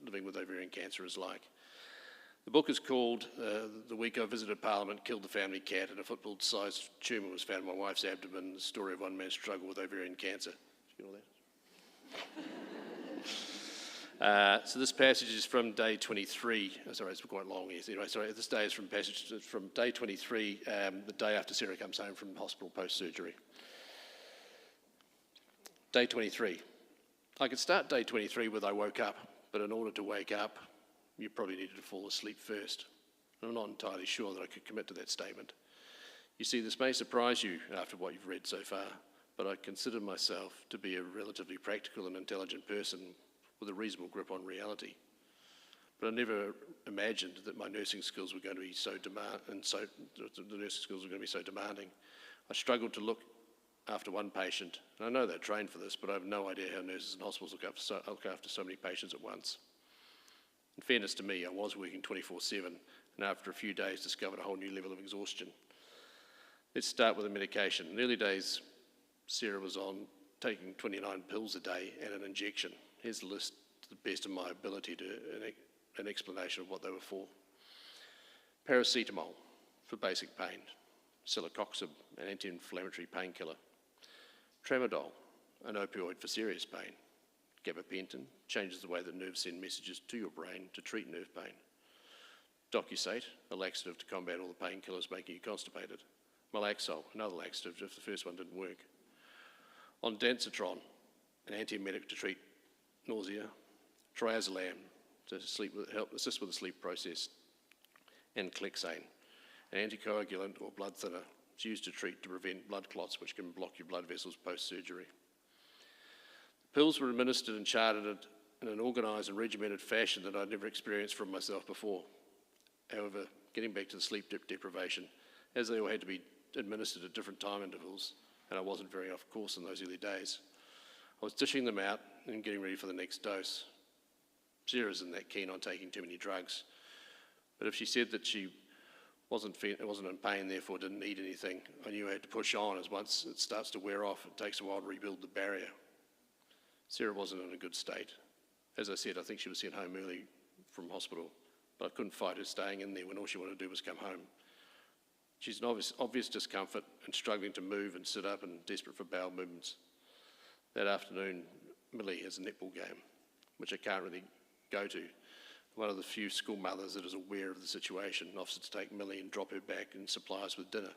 living with ovarian cancer is like. The book is called The Week I Visited Parliament, Killed the Family Cat, and a football-sized tumour was found in my wife's abdomen, the story of one man's struggle with ovarian cancer. Did you get all that? So this passage is from day 23. Oh, sorry, it's quite long. Yes. Anyway, sorry, this day is from day 23, the day after Sarah comes home from hospital post-surgery. Day 23. I could start day 23 with I woke up, but in order to wake up, you probably needed to fall asleep first. I'm not entirely sure that I could commit to that statement. You see, this may surprise you after what you've read so far, but I consider myself to be a relatively practical and intelligent person with a reasonable grip on reality. But I never imagined that my nursing skills were going to be so demanding. I struggled to look after one patient, and I know they're trained for this, but I have no idea how nurses in hospitals look after so many patients at once. In fairness to me, I was working 24/7, and after a few days discovered a whole new level of exhaustion. Let's start with the medication. In the early days, Sarah was on taking 29 pills a day and an injection. Here's the list to the best of my ability to an explanation of what they were for. Paracetamol for basic pain, celecoxib, an anti-inflammatory painkiller, tramadol, an opioid for serious pain, gabapentin changes the way that nerves send messages to your brain to treat nerve pain, Docusate, a laxative to combat all the painkillers making you constipated, Malaxol, another laxative if the first one didn't work, ondansetron, an antiemetic to treat nausea, triazolam to help assist with the sleep process, and Clexane, an anticoagulant or blood thinner. It's used to prevent blood clots which can block your blood vessels post-surgery. The pills were administered and charted in an organised and regimented fashion that I'd never experienced from myself before. However, getting back to the sleep deprivation, as they all had to be administered at different time intervals, and I wasn't very off course in those early days, I was dishing them out and getting ready for the next dose. Sarah isn't that keen on taking too many drugs, but if she said that she wasn't in pain, therefore didn't need anything, I knew I had to push on, as once it starts to wear off, it takes a while to rebuild the barrier. Sarah wasn't in a good state. As I said, I think she was sent home early from hospital, but I couldn't fight her staying in there when all she wanted to do was come home. She's an obvious discomfort and struggling to move and sit up and desperate for bowel movements. That afternoon, Millie has a netball game, which I can't really go to. One of the few school mothers that is aware of the situation offers to take Millie and drop her back and supply us with dinner.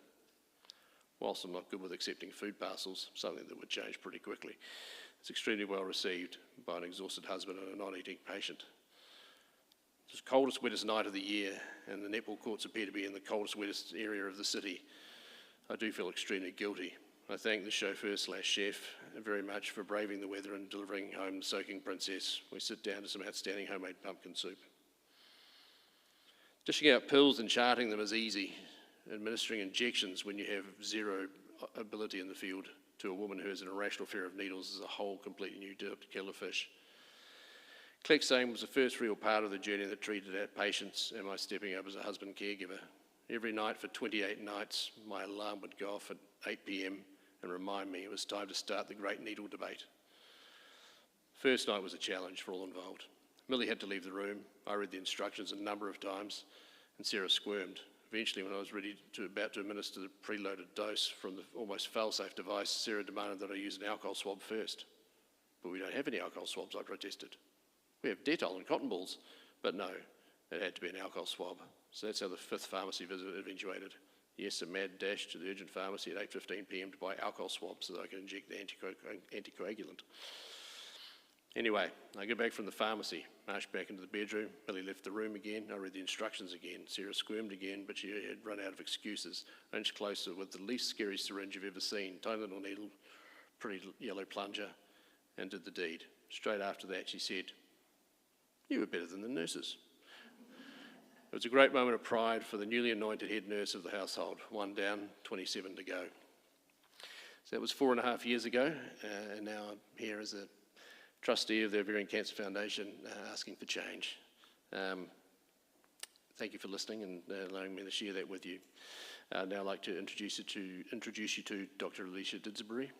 Whilst I'm not good with accepting food parcels, something that would change pretty quickly, it's extremely well received by an exhausted husband and a non-eating patient. It's the coldest, wettest night of the year, and the netball courts appear to be in the coldest, wettest area of the city. I do feel extremely guilty. I thank the chauffeur/chef very much for braving the weather and delivering home the soaking princess. We sit down to some outstanding homemade pumpkin soup. Dishing out pills and charting them is easy. Administering injections when you have zero ability in the field to a woman who has an irrational fear of needles is a whole completely new kettle of fish. Clexane was the first real part of the journey that treated our patients and my stepping up as a husband caregiver. Every night for 28 nights, my alarm would go off at 8 p.m. and remind me it was time to start the great needle debate. First night was a challenge for all involved. Millie had to leave the room. I read the instructions a number of times, and Sarah squirmed. Eventually, when I was about to administer the preloaded dose from the almost fail-safe device, Sarah demanded that I use an alcohol swab first. But we don't have any alcohol swabs, I protested. We have Dettol and cotton balls, but no, it had to be an alcohol swab. So that's how the fifth pharmacy visit eventuated. Yes, a mad dash to the urgent pharmacy at 8:15 p.m. to buy alcohol swabs so that I could inject the anticoagulant. Anyway, I get back from the pharmacy, marched back into the bedroom. Millie left the room again. I read the instructions again. Sarah squirmed again, but she had run out of excuses. I inched closer with the least scary syringe you've ever seen, tiny little needle, pretty yellow plunger, and did the deed. Straight after that, she said, "You were better than the nurses." It was a great moment of pride for the newly anointed head nurse of the household. 1 down, 27 to go. So that was 4.5 years ago, and now I'm here as a trustee of the Ovarian Cancer Foundation, asking for change. Thank you for listening and allowing me to share that with you. I'd now like to introduce you to Dr. Alicia Didsbury.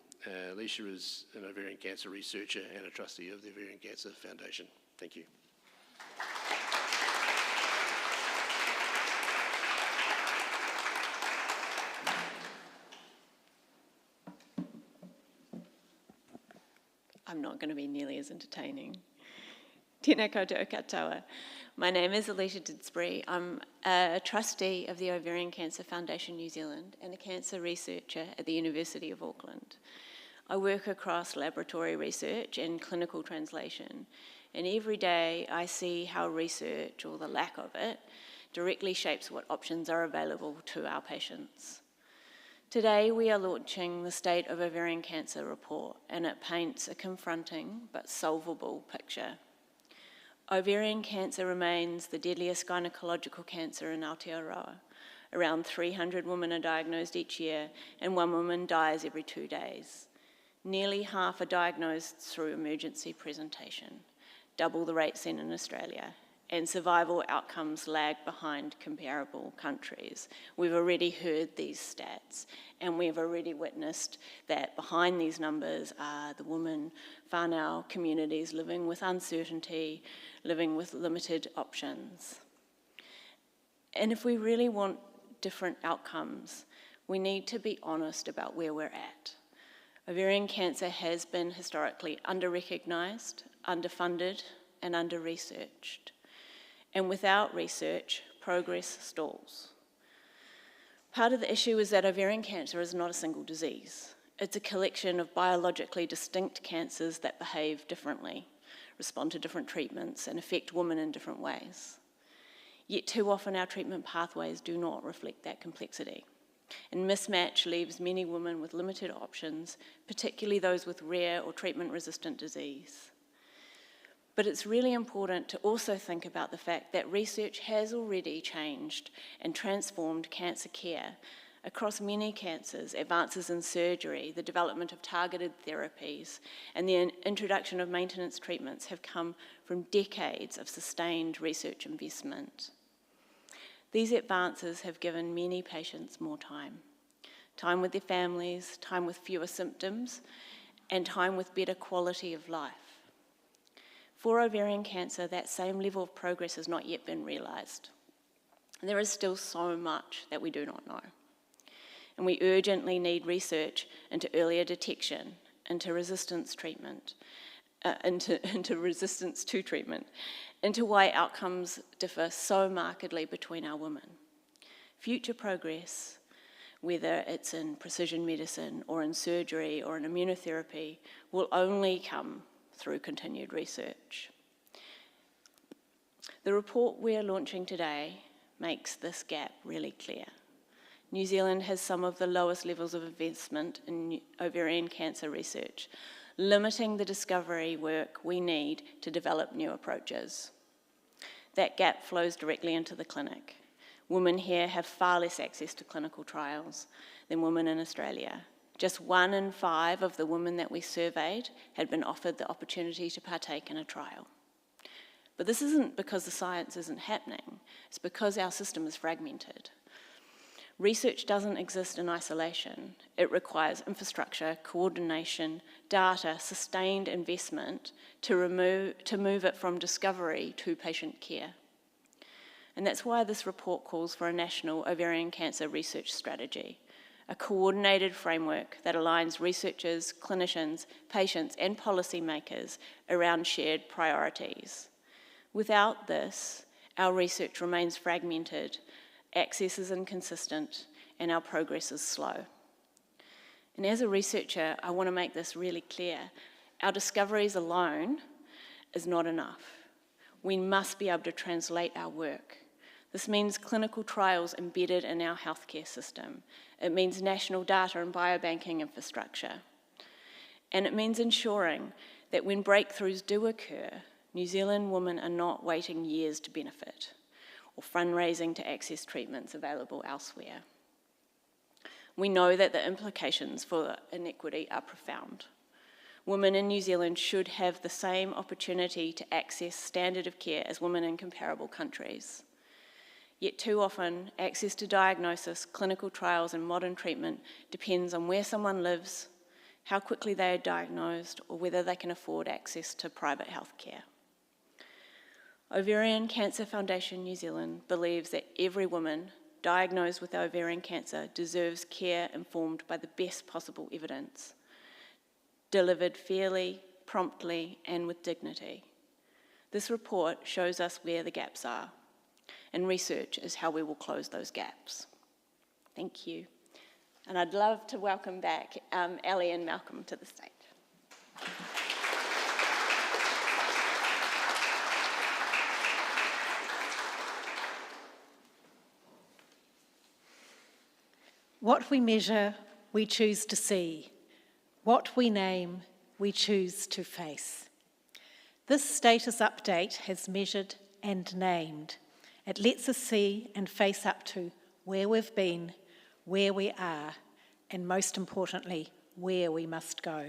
Alicia is an ovarian cancer researcher and a trustee of the Ovarian Cancer Foundation. Thank you. I'm not going to be nearly as entertaining. Tēnā koutou katoa. My name is Alicia Didsbury. I'm a trustee of the Ovarian Cancer Foundation New Zealand and a cancer researcher at the University of Auckland. I work across laboratory research and clinical translation, and every day I see how research, or the lack of it, directly shapes what options are available to our patients. Today we are launching the State of Ovarian Cancer report, and it paints a confronting but solvable picture. Ovarian cancer remains the deadliest gynecological cancer in Aotearoa. Around 300 women are diagnosed each year, and 1 woman dies every 2 days. Nearly half are diagnosed through emergency presentation, double the rate seen in Australia, and survival outcomes lag behind comparable countries. We've already heard these stats, and we've already witnessed that behind these numbers are the women, whānau communities living with uncertainty, living with limited options. And if we really want different outcomes, we need to be honest about where we're at. Ovarian cancer has been historically under-recognised, underfunded, and under-researched. And without research, progress stalls. Part of the issue is that ovarian cancer is not a single disease. It's a collection of biologically distinct cancers that behave differently, respond to different treatments, and affect women in different ways. Yet too often our treatment pathways do not reflect that complexity. And mismatch leaves many women with limited options, particularly those with rare or treatment-resistant disease. But it's really important to also think about the fact that research has already changed and transformed cancer care across many cancers. Advances in surgery, the development of targeted therapies, and the introduction of maintenance treatments have come from decades of sustained research investment. These advances have given many patients more time. Time with their families, time with fewer symptoms, and time with better quality of life. For ovarian cancer, that same level of progress has not yet been realised. There is still so much that we do not know. And we urgently need research into earlier detection, into resistance treatment, into resistance to treatment, into why outcomes differ so markedly between our women. Future progress, whether it's in precision medicine or in surgery or in immunotherapy, will only come through continued research. The report we are launching today makes this gap really clear. New Zealand has some of the lowest levels of investment in ovarian cancer research, limiting the discovery work we need to develop new approaches. That gap flows directly into the clinic. Women here have far less access to clinical trials than women in Australia. Just 1 in 5 of the women that we surveyed had been offered the opportunity to partake in a trial. But this isn't because the science isn't happening, it's because our system is fragmented. Research doesn't exist in isolation. It requires infrastructure, coordination, data, sustained investment to move it from discovery to patient care. And that's why this report calls for a national ovarian cancer research strategy, a coordinated framework that aligns researchers, clinicians, patients, and policymakers around shared priorities. Without this, our research remains fragmented, access is inconsistent, and our progress is slow. And as a researcher, I want to make this really clear. Our discoveries alone is not enough. We must be able to translate our work. This means clinical trials embedded in our healthcare system. It means national data and biobanking infrastructure. And it means ensuring that when breakthroughs do occur, New Zealand women are not waiting years to benefit, or fundraising to access treatments available elsewhere. We know that the implications for inequity are profound. Women in New Zealand should have the same opportunity to access standard of care as women in comparable countries. Yet too often, access to diagnosis, clinical trials, and modern treatment depends on where someone lives, how quickly they are diagnosed, or whether they can afford access to private health care. Ovarian Cancer Foundation New Zealand believes that every woman diagnosed with ovarian cancer deserves care informed by the best possible evidence, delivered fairly, promptly, and with dignity. This report shows us where the gaps are, and research is how we will close those gaps. Thank you. And I'd love to welcome back Ellie and Malcolm to the stage. What we measure, we choose to see. What we name, we choose to face. This status update has measured and named. It lets us see and face up to where we've been, where we are, and most importantly, where we must go.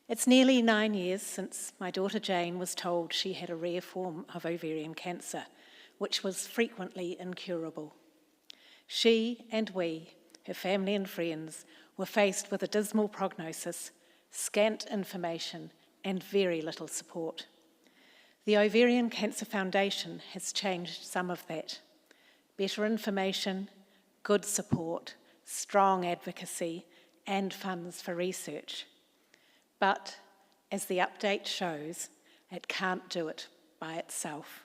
It's nearly 9 years since my daughter Jane was told she had a rare form of ovarian cancer, which was frequently incurable. She and we, her family and friends, were faced with a dismal prognosis, scant information, and very little support. The Ovarian Cancer Foundation has changed some of that. Better information, good support, strong advocacy, and funds for research. But, as the update shows, it can't do it by itself.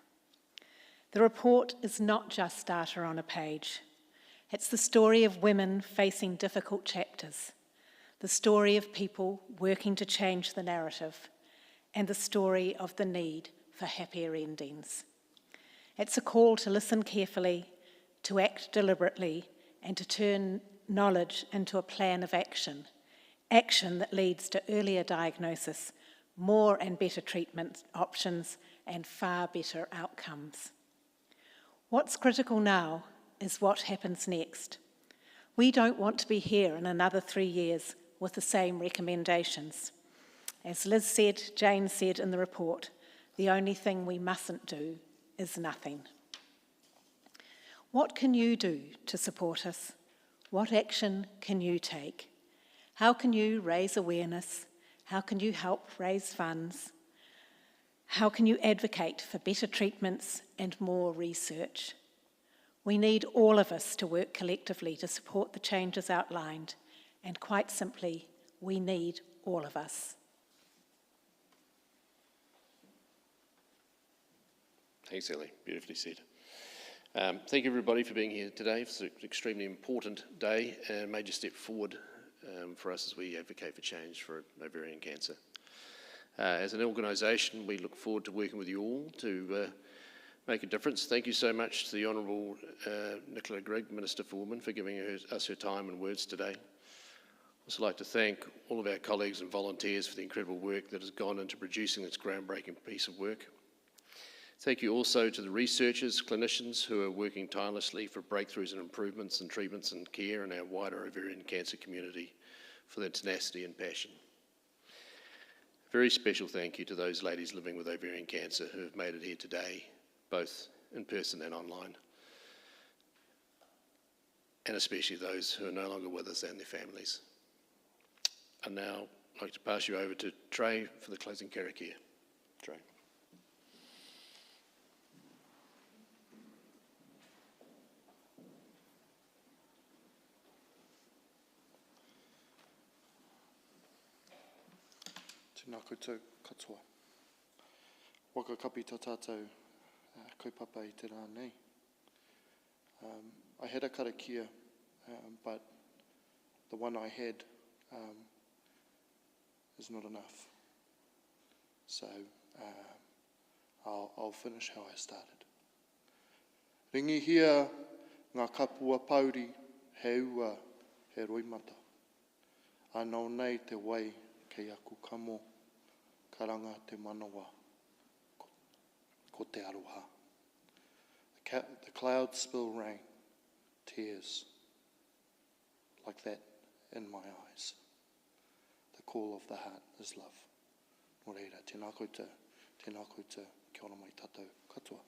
The report is not just data on a page. It's the story of women facing difficult chapters, the story of people working to change the narrative, and the story of the need for happier endings. It's a call to listen carefully, to act deliberately, and to turn knowledge into a plan of action, action that leads to earlier diagnosis, more and better treatment options, and far better outcomes. What's critical now is what happens next. We don't want to be here in another 3 years with the same recommendations. As Liz said, Jane said in the report, the only thing we mustn't do is nothing. What can you do to support us? What action can you take? How can you raise awareness? How can you help raise funds? How can you advocate for better treatments and more research? We need all of us to work collectively to support the changes outlined, and quite simply, we need all of us. Thanks, Ellie. Beautifully said. Thank you, everybody, for being here today. It's an extremely important day and a major step forward for us as we advocate for change for ovarian cancer. As an organisation, we look forward to working with you all to make a difference. Thank you so much to the Honourable Nicola Grigg, Minister for Women, for giving us her time and words today. I'd also like to thank all of our colleagues and volunteers for the incredible work that has gone into producing this groundbreaking piece of work. Thank you also to the researchers, clinicians who are working tirelessly for breakthroughs and improvements in treatments and care in our wider ovarian cancer community for their tenacity and passion. A very special thank you to those ladies living with ovarian cancer who have made it here today, both in person and online, and especially those who are no longer with us and their families. I'd now like to pass you over to Trey for the closing karakia. Trey. Tēnā koutou katoa. Waka kapi tā tātou kaupapa I te rā nei. I had a karakia, but the one I had is not enough. So I'll finish how I started. Ringi hia ngā kapua pauri he ua he roimata. Anō nei te wai kei aku kamo karanga te manawa ko te aroha. The clouds spill rain, tears, like that in my eyes. The call of the heart is love. Nō reira, tēnā koutou, kia ora mai tātou katoa.